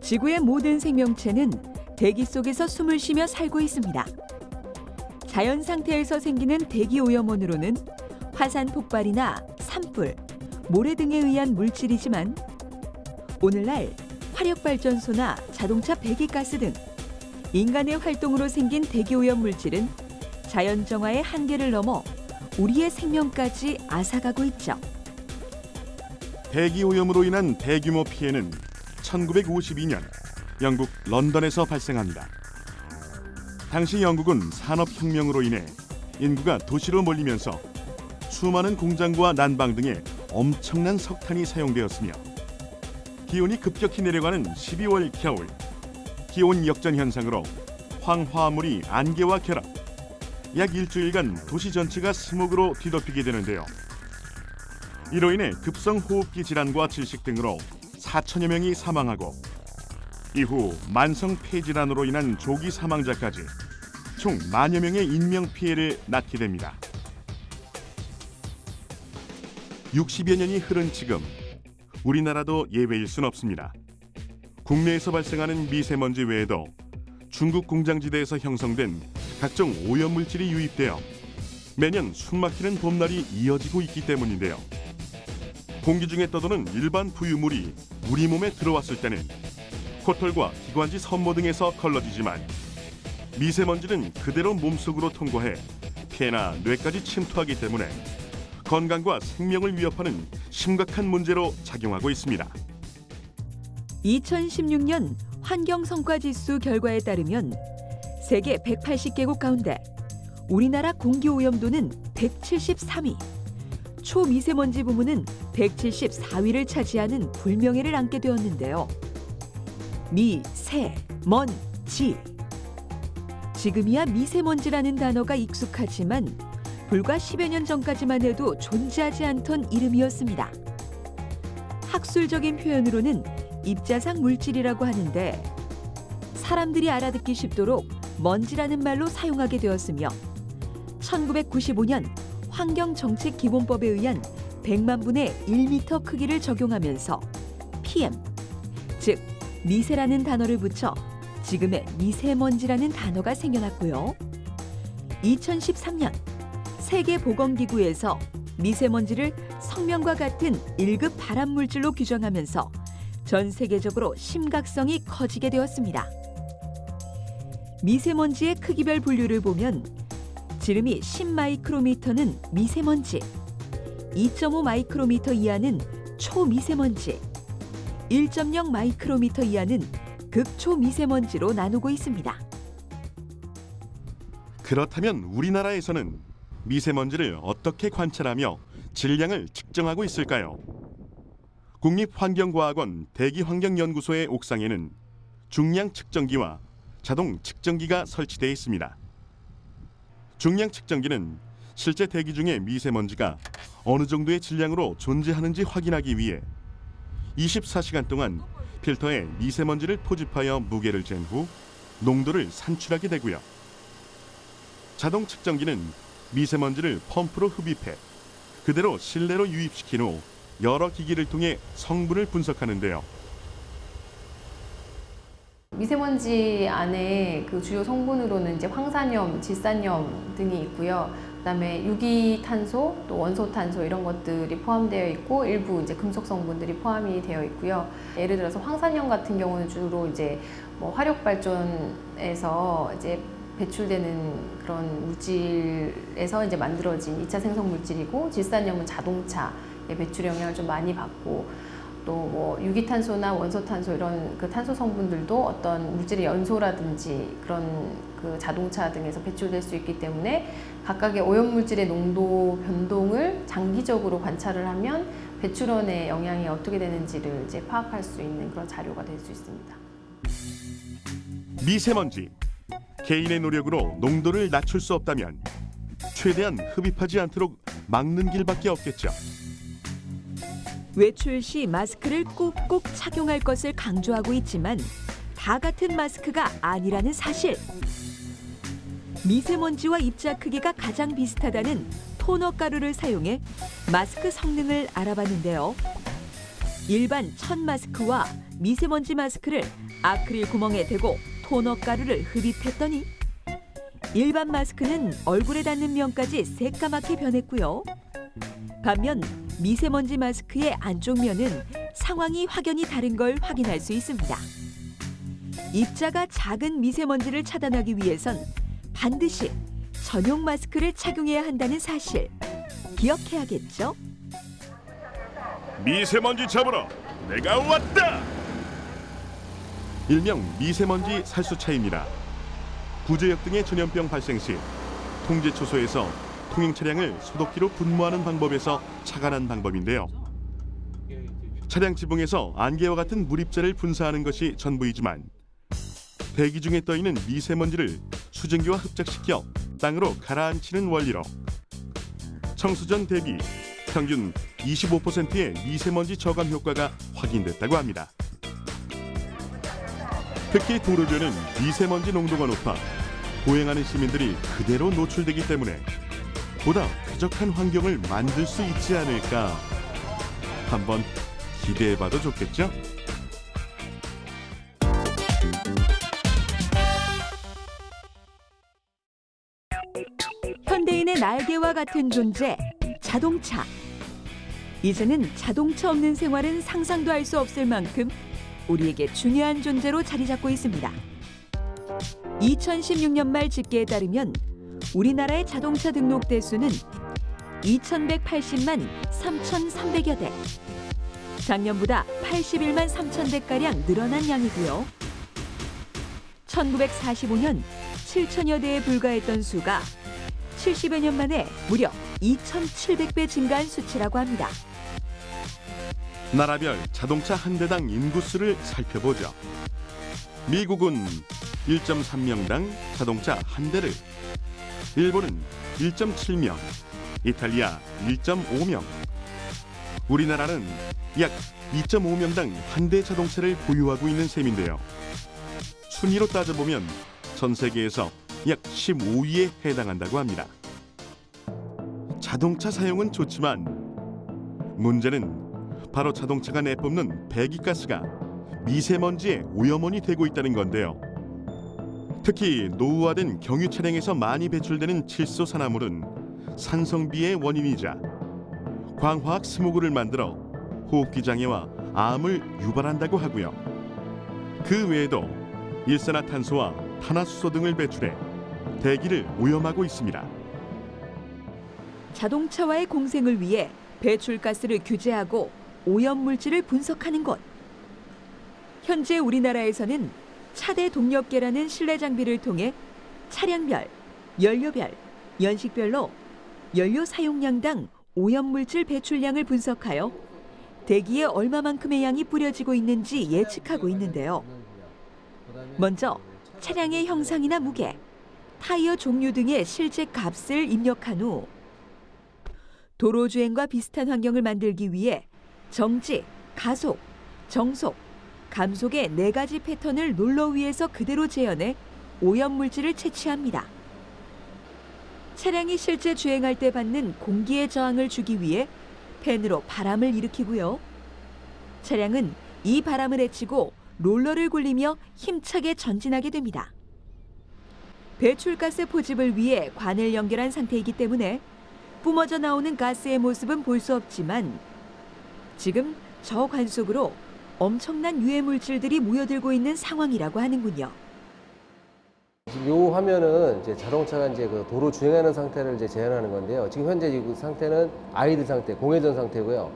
지구의 모든 생명체는 대기 속에서 숨을 쉬며 살고 있습니다. 자연 상태에서 생기는 대기 오염원으로는 화산 폭발이나 산불, 모래 등에 의한 물질이지만 오늘날 화력발전소나 자동차 배기가스 등 인간의 활동으로 생긴 대기 오염 물질은 자연 정화의 한계를 넘어 우리의 생명까지 앗아가고 있죠. 대기 오염으로 인한 대규모 피해는 1952년 영국 런던에서 발생합니다. 당시 영국은 산업혁명으로 인해 인구가 도시로 몰리면서 수많은 공장과 난방 등에 엄청난 석탄이 사용되었으며 기온이 급격히 내려가는 12월 겨울, 기온 역전 현상으로 황화물이 안개와 결합, 약 일주일간 도시 전체가 스모그로 뒤덮이게 되는데요. 이로 인해 급성호흡기 질환과 질식 등으로 4천여 명이 사망하고 이후 만성 폐질환으로 인한 조기 사망자까지 총 10,000여 명의 인명피해를 낳게 됩니다. 60여 년이 흐른 지금 우리나라도 예외일 순 없습니다. 국내에서 발생하는 미세먼지 외에도 중국 공장지대에서 형성된 각종 오염물질이 유입되어 매년 숨막히는 봄날이 이어지고 있기 때문인데요. 공기 중에 떠도는 일반 부유물이 우리 몸에 들어왔을 때는 코털과 기관지 섬모 등에서 걸러지지만 미세먼지는 그대로 몸속으로 통과해 폐나 뇌까지 침투하기 때문에 건강과 생명을 위협하는 심각한 문제로 작용하고 있습니다. 2016년 환경성과지수 결과에 따르면 세계 180개국 가운데 우리나라 공기오염도는 173위, 초미세먼지 부문은 174위를 차지하는 불명예를 안게 되었는데요. 미세먼지. 지금이야 미세먼지라는 단어가 익숙하지만 불과 10여 년 전까지만 해도 존재하지 않던 이름이었습니다. 학술적인 표현으로는 입자상 물질이라고 하는데 사람들이 알아듣기 쉽도록 먼지라는 말로 사용하게 되었으며 1995년 환경정책기본법에 의한 100만 분의 1m 크기를 적용하면서 PM, 즉 미세라는 단어를 붙여 지금의 미세먼지라는 단어가 생겨났고요. 2013년 세계보건기구에서 미세먼지를 성명과 같은 1급 발암물질로 규정하면서 전 세계적으로 심각성이 커지게 되었습니다. 미세먼지의 크기별 분류를 보면 지름이 10마이크로미터는 미세먼지, 2.5 마이크로미터 이하는 초미세먼지, 1.0 마이크로미터 이하는 극초미세먼지로 나누고 있습니다. 그렇다면 우리나라에서는 미세먼지를 어떻게 관찰하며 질량을 측정하고 있을까요? 국립환경과학원 대기환경연구소의 옥상에는 중량 측정기와 자동 측정기가 설치되어 있습니다. 중량 측정기는 실제 대기 중에 미세먼지가 어느 정도의 질량으로 존재하는지 확인하기 위해 24시간 동안 필터에 미세먼지를 포집하여 무게를 잰 후 농도를 산출하게 되고요. 자동 측정기는 미세먼지를 펌프로 흡입해 그대로 실내로 유입시킨 후 여러 기기를 통해 성분을 분석하는데요. 미세먼지 안에 그 주요 성분으로는 이제 황산염, 질산염 등이 있고요. 그다음에 유기탄소, 또 원소탄소 이런 것들이 포함되어 있고 일부 이제 금속 성분들이 포함이 되어 있고요. 예를 들어서 황산염 같은 경우는 주로 이제 뭐 화력 발전에서 이제 배출되는 그런 물질에서 이제 만들어진 2차 생성 물질이고 질산염은 자동차의 배출 영향을 좀 많이 받고 또 뭐 유기탄소나 원소탄소 이런 그 탄소 성분들도 어떤 물질의 연소라든지 그런 그 자동차 등에서 배출될 수 있기 때문에 각각의 오염 물질의 농도 변동을 장기적으로 관찰을 하면 배출원의 영향이 어떻게 되는지를 이제 파악할 수 있는 그런 자료가 될 수 있습니다. 미세먼지. 개인의 노력으로 농도를 낮출 수 없다면 최대한 흡입하지 않도록 막는 길밖에 없겠죠. 외출 시 마스크를 꼭꼭 착용할 것을 강조하고 있지만 다 같은 마스크가 아니라는 사실. 미세먼지와 입자 크기가 가장 비슷하다는 토너 가루를 사용해 마스크 성능을 알아봤는데요. 일반 천 마스크와 미세먼지 마스크를 아크릴 구멍에 대고 토너 가루를 흡입했더니 일반 마스크는 얼굴에 닿는 면까지 새까맣게 변했고요. 반면 미세먼지 마스크의 안쪽 면은 상황이 확연히 다른 걸 확인할 수 있습니다. 입자가 작은 미세먼지를 차단하기 위해선 반드시 전용 마스크를 착용해야 한다는 사실 기억해야겠죠? 미세먼지 잡으러 내가 왔다. 일명 미세먼지 살수차입니다. 구제역 등의 전염병 발생 시 통제초소에서 통행 차량을 소독기로 분무하는 방법에서 착안한 방법인데요. 차량 지붕에서 안개와 같은 물입자를 분사하는 것이 전부이지만 대기 중에 떠있는 미세먼지를 수증기와 흡착시켜 땅으로 가라앉히는 원리로 청소전 대비 평균 25%의 미세먼지 저감 효과가 확인됐다고 합니다. 특히 도로변은 미세먼지 농도가 높아 보행하는 시민들이 그대로 노출되기 때문에 보다 쾌적한 환경을 만들 수 있지 않을까. 한번 기대해봐도 좋겠죠? 현대인의 날개와 같은 존재, 자동차. 이제는 자동차 없는 생활은 상상도 할 수 없을 만큼 우리에게 중요한 존재로 자리 잡고 있습니다. 2016년 말 집계에 따르면 우리나라의 자동차 등록 대수는 2,180만 3,300여 대. 작년보다 81만 3천 대가량 늘어난 양이고요. 1945년 7천여 대에 불과했던 수가 70여 년 만에 무려 2,700배 증가한 수치라고 합니다. 나라별 자동차 한 대당 인구수를 살펴보죠. 미국은 1.3명당 자동차 한 대를, 일본은 1.7명, 이탈리아 1.5명, 우리나라는 약 2.5명당 한 대 자동차를 보유하고 있는 셈인데요. 순위로 따져보면 전 세계에서 약 15위에 해당한다고 합니다. 자동차 사용은 좋지만 문제는 바로 자동차가 내뿜는 배기가스가 미세먼지의 오염원이 되고 있다는 건데요. 특히 노후화된 경유 차량에서 많이 배출되는 칠소 산화물은 산성비의 원인이자 광화학 스모그를 만들어 호흡기 장애와 암을 유발한다고 하고요. 그 외에도 일산화탄소와 탄화수소 등을 배출해 대기를 오염하고 있습니다. 자동차와의 공생을 위해 배출가스를 규제하고 오염물질을 분석하는 곳. 현재 우리나라에서는 차대 동력계라는 실내 장비를 통해 차량별, 연료별, 연식별로 연료 사용량당 오염물질 배출량을 분석하여 대기에 얼마만큼의 양이 뿌려지고 있는지 예측하고 있는데요. 먼저 차량의 형상이나 무게, 타이어 종류 등의 실제 값을 입력한 후 도로 주행과 비슷한 환경을 만들기 위해 정지, 가속, 정속, 감속의 4가지 패턴을 롤러 위에서 그대로 재현해 오염물질을 채취합니다. 차량이 실제 주행할 때 받는 공기의 저항을 주기 위해 팬으로 바람을 일으키고요. 차량은 이 바람을 헤치고 롤러를 굴리며 힘차게 전진하게 됩니다. 배출가스 포집을 위해 관을 연결한 상태이기 때문에 뿜어져 나오는 가스의 모습은 볼 수 없지만 지금 저 관 속으로 엄청난 유해 물질들이 모여들고 있는 상황이라고 하는군요. 지금 이 화면은 이제 자동차가 이제 그 도로 주행하는 상태를 이제 재현하는 건데요. 지금 현재 이 상태는 아이들 상태, 공회전 상태고요.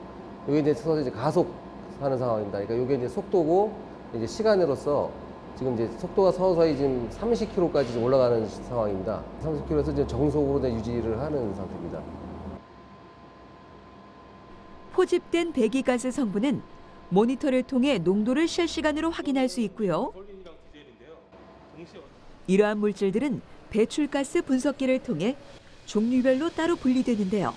여기 이제 서서 이제 가속하는 상황입니다. 그러니까 이게 이제 속도고 이제 시간으로서 지금 이제 속도가 서서히 지금 30km까지 지금 올라가는 상황입니다. 30km에서 지금 정속으로 유지를 하는 상태입니다. 포집된 배기가스 성분은 모니터를 통해 농도를 실시간으로 확인할 수 있고요. 이러한 물질들은 배출가스 분석기를 통해 종류별로 따로 분리되는데요.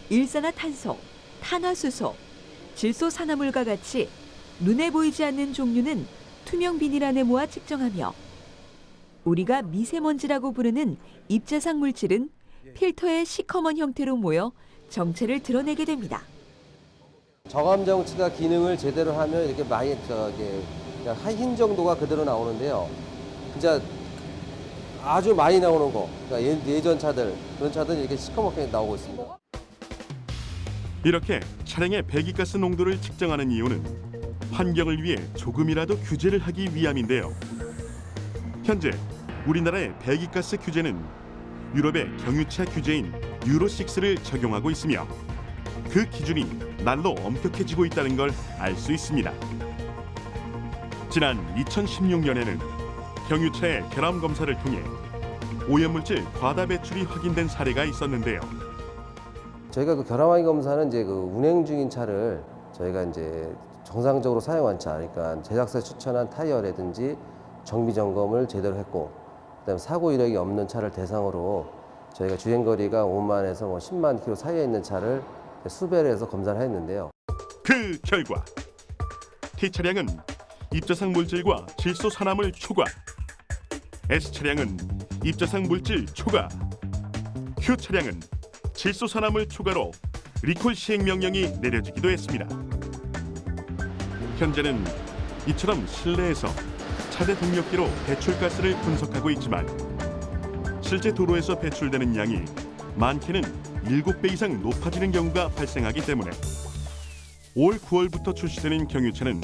일산화탄소, 탄화수소, 질소산화물과 같이 눈에 보이지 않는 종류는 투명 비닐 안에 모아 측정하며 우리가 미세먼지라고 부르는 입자상 물질은 필터의 시커먼 형태로 모여 정체를 드러내게 됩니다. 저감 정치가 기능을 제대로 하면 이렇게 많이 그냥 흰 정도가 그대로 나오는데요. 진짜 아주 많이 나오는 거, 그러니까 예전 차들 그런 차들은 이렇게 시커멓게 나오고 있습니다. 이렇게 차량의 배기가스 농도를 측정하는 이유는 환경을 위해 조금이라도 규제를 하기 위함인데요. 현재 우리나라의 배기가스 규제는 유럽의 경유차 규제인 유로6를 적용하고 있으며 그 기준이 날로 엄격해지고 있다는 걸 알 수 있습니다. 지난 2016년에는 경유차의 결함 검사를 통해 오염물질 과다 배출이 확인된 사례가 있었는데요. 저희가 그 결함 확인 검사는 이제 그 운행 중인 차를 저희가 이제 정상적으로 사용한 차, 그러니까 제작사 추천한 타이어라든지 정비 점검을 제대로 했고, 그다음에 사고 이력이 없는 차를 대상으로 저희가 주행 거리가 5만에서 10만 킬로 사이에 있는 차를 수배를 해서 검사를 했는데요. 그 결과 T 차량은 입자상 물질과 질소 산화물 초과, S 차량은 입자상 물질 초과, Q 차량은 질소 산화물 초과로 리콜 시행 명령이 내려지기도 했습니다. 현재는 이처럼 실내에서 차대 동력기로 배출가스를 분석하고 있지만 실제 도로에서 배출되는 양이 많게는 7배 이상 높아지는 경우가 발생하기 때문에 올 9월부터 출시되는 경유차는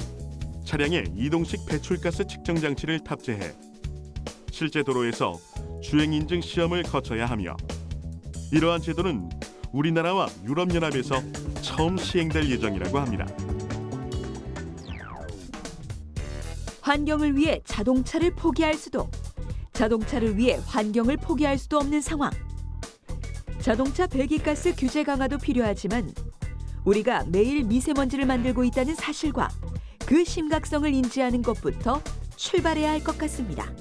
차량에 이동식 배출가스 측정 장치를 탑재해 실제 도로에서 주행 인증 시험을 거쳐야 하며 이러한 제도는 우리나라와 유럽연합에서 처음 시행될 예정이라고 합니다. 환경을 위해 자동차를 포기할 수도, 자동차를 위해 환경을 포기할 수도 없는 상황. 자동차 배기가스 규제 강화도 필요하지만 우리가 매일 미세먼지를 만들고 있다는 사실과 그 심각성을 인지하는 것부터 출발해야 할 것 같습니다.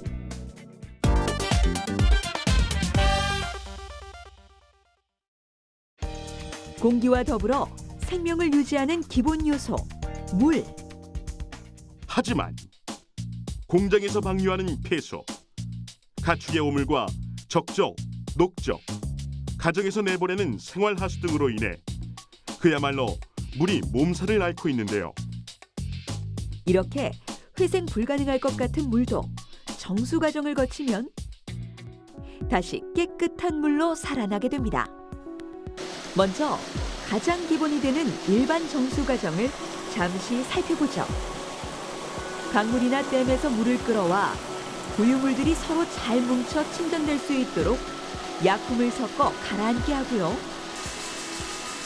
공기와 더불어 생명을 유지하는 기본 요소, 물. 하지만 공장에서 방류하는 폐수, 가축의 오물과 적조, 녹조, 가정에서 내보내는 생활하수 등으로 인해 그야말로 물이 몸살을 앓고 있는데요. 이렇게 회생 불가능할 것 같은 물도 정수 과정을 거치면 다시 깨끗한 물로 살아나게 됩니다. 먼저 가장 기본이 되는 일반 정수 과정을 잠시 살펴보죠. 강물이나 댐에서 물을 끌어와 부유물들이 서로 잘 뭉쳐 침전될 수 있도록 약품을 섞어 가라앉게 하고요.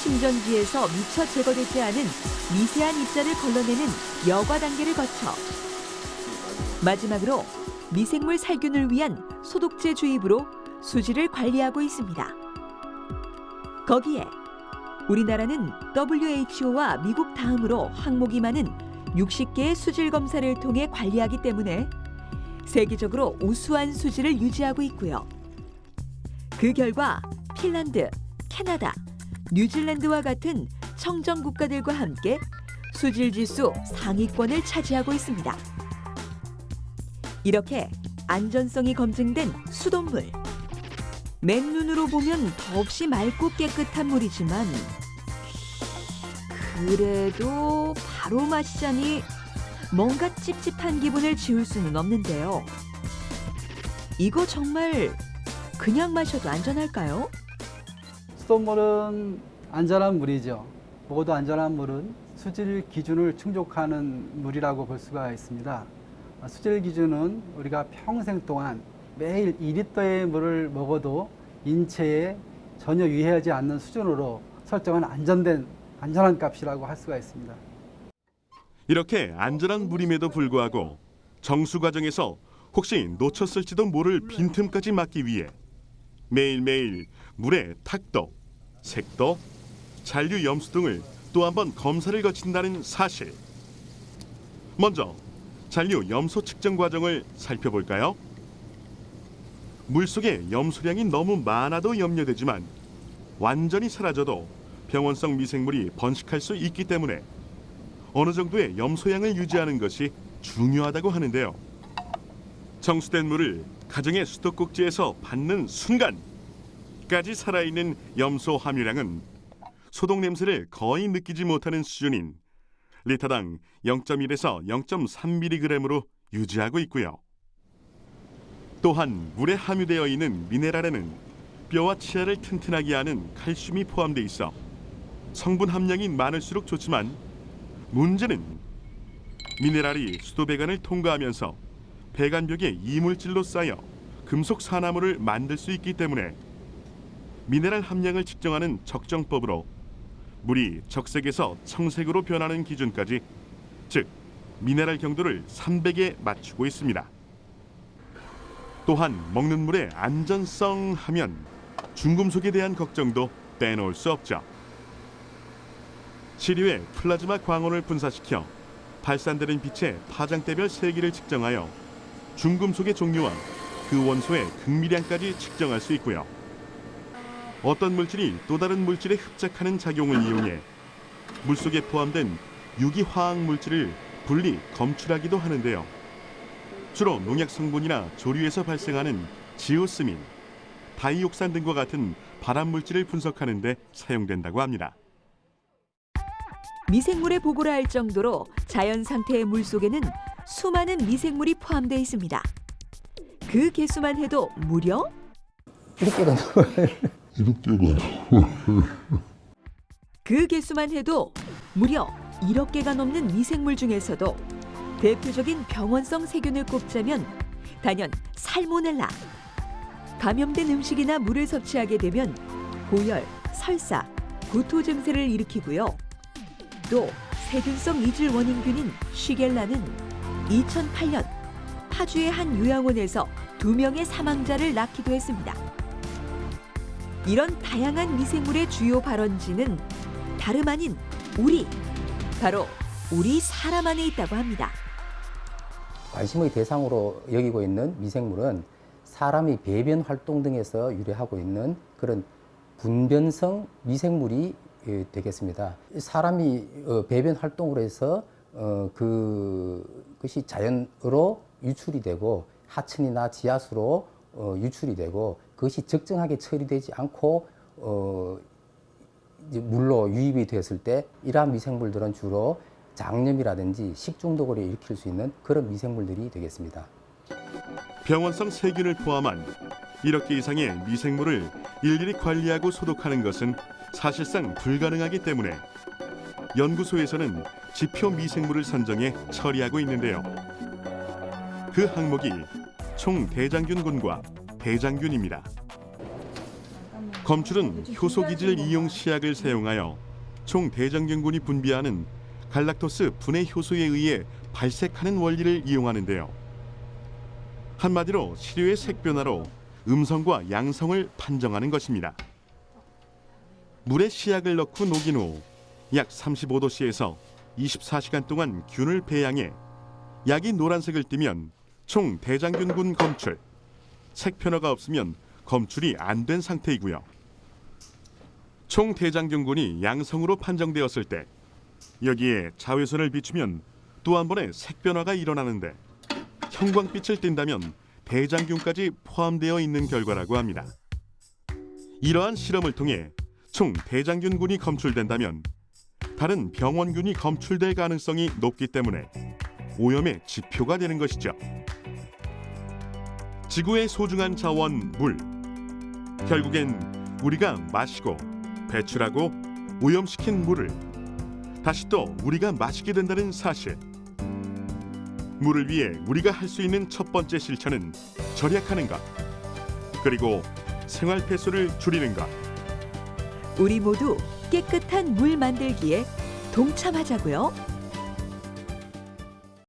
침전지에서 미처 제거되지 않은 미세한 입자를 걸러내는 여과 단계를 거쳐 마지막으로 미생물 살균을 위한 소독제 주입으로 수질을 관리하고 있습니다. 거기에 우리나라는 WHO와 미국 다음으로 항목이 많은 60개의 수질 검사를 통해 관리하기 때문에 세계적으로 우수한 수질을 유지하고 있고요. 그 결과 핀란드, 캐나다, 뉴질랜드와 같은 청정 국가들과 함께 수질 지수 상위권을 차지하고 있습니다. 이렇게 안전성이 검증된 수돗물. 맨눈으로 보면 더없이 맑고 깨끗한 물이지만 그래도 바로 마시자니 뭔가 찝찝한 기분을 지울 수는 없는데요. 이거 정말 그냥 마셔도 안전할까요? 수돗물은 안전한 물이죠. 모두 안전한 물은 수질 기준을 충족하는 물이라고 볼 수가 있습니다. 수질 기준은 우리가 평생 동안 매일 2리터의 물을 먹어도 인체에 전혀 유해하지 않는 수준으로 설정한 안전한 값이라고 할 수가 있습니다. 이렇게 안전한 물임에도 불구하고 정수 과정에서 혹시 놓쳤을지도 모를 빈틈까지 막기 위해 매일매일 물의 탁도, 색도, 잔류 염수 등을 또 한 번 검사를 거친다는 사실. 먼저 잔류 염소 측정 과정을 살펴볼까요? 물속에 염소량이 너무 많아도 염려되지만 완전히 사라져도 병원성 미생물이 번식할 수 있기 때문에 어느 정도의 염소량을 유지하는 것이 중요하다고 하는데요. 정수된 물을 가정의 수도꼭지에서 받는 순간까지 살아있는 염소 함유량은 소독 냄새를 거의 느끼지 못하는 수준인 리터당 0.1에서 0.3mg으로 유지하고 있고요. 또한 물에 함유되어 있는 미네랄에는 뼈와 치아를 튼튼하게 하는 칼슘이 포함되어 있어 성분 함량이 많을수록 좋지만 문제는 미네랄이 수도 배관을 통과하면서 배관벽에 이물질로 쌓여 금속 산화물을 만들 수 있기 때문에 미네랄 함량을 측정하는 적정법으로 물이 적색에서 청색으로 변하는 기준까지, 즉 미네랄 경도를 300에 맞추고 있습니다. 또한 먹는 물의 안전성 하면 중금속에 대한 걱정도 빼놓을 수 없죠. 시류에 플라즈마 광원을 분사시켜 발산되는 빛의 파장대별 세기를 측정하여 중금속의 종류와 그 원소의 극미량까지 측정할 수 있고요. 어떤 물질이 또 다른 물질에 흡착하는 작용을 이용해 물속에 포함된 유기화학 물질을 분리, 검출하기도 하는데요. 주로 농약 성분이나 조류에서 발생하는 지오스민, 다이옥산 등과 같은 발암 물질을 분석하는 데 사용된다고 합니다. 미생물의 보고라 할 정도로 자연 상태의 물 속에는 수많은 미생물이 포함되어 있습니다. 그 개수만 해도 무려 그 개수만 해도 무려 1억 개가 넘는 미생물 중에서도 대표적인 병원성 세균을 꼽자면 단연 살모넬라. 감염된 음식이나 물을 섭취하게 되면 고열, 설사, 구토 증세를 일으키고요. 또 세균성 이질 원인균인 쉬겔라는 2008년 파주의 한 요양원에서 2명의 사망자를 낳기도 했습니다. 이런 다양한 미생물의 주요 발원지는 다름 아닌 바로 우리 사람 안에 있다고 합니다. 관심의 대상으로 여기고 있는 미생물은 사람의 배변 활동 등에서 유래하고 있는 그런 분변성 미생물이 되겠습니다. 사람이 배변 활동으로 해서 그것이 자연으로 유출이 되고 하천이나 지하수로 유출이 되고 그것이 적정하게 처리되지 않고 이제 물로 유입이 되었을 때 이러한 미생물들은 주로 장염이라든지 식중독을 일으킬 수 있는 그런 미생물들이 되겠습니다. 병원성 세균을 포함한 1억 개 이상의 미생물을 일일이 관리하고 소독하는 것은 사실상 불가능하기 때문에 연구소에서는 지표 미생물을 선정해 처리하고 있는데요. 그 항목이 총대장균군과 대장균입니다. 검출은 효소기질 이용 시약을 사용하여 총대장균군이 분비하는 갈락토스 분해 효소에 의해 발색하는 원리를 이용하는데요. 한마디로 시료의 색 변화로 음성과 양성을 판정하는 것입니다. 물에 시약을 넣고 녹인 후 약 35도씨에서 24시간 동안 균을 배양해 약이 노란색을 띠면 총 대장균군 검출, 색 변화가 없으면 검출이 안 된 상태이고요. 총 대장균군이 양성으로 판정되었을 때 여기에 자외선을 비추면 또 한 번의 색 변화가 일어나는데 형광빛을 띈다면 대장균까지 포함되어 있는 결과라고 합니다. 이러한 실험을 통해 총 대장균군이 검출된다면 다른 병원균이 검출될 가능성이 높기 때문에 오염의 지표가 되는 것이죠. 지구의 소중한 자원 물. 결국엔 우리가 마시고 배출하고 오염시킨 물을 다시 또 우리가 마시게 된다는 사실. 물을 위해 우리가 할 수 있는 첫 번째 실천은 절약하는 것, 그리고 생활 폐수를 줄이는 것. 우리 모두 깨끗한 물 만들기에 동참하자고요.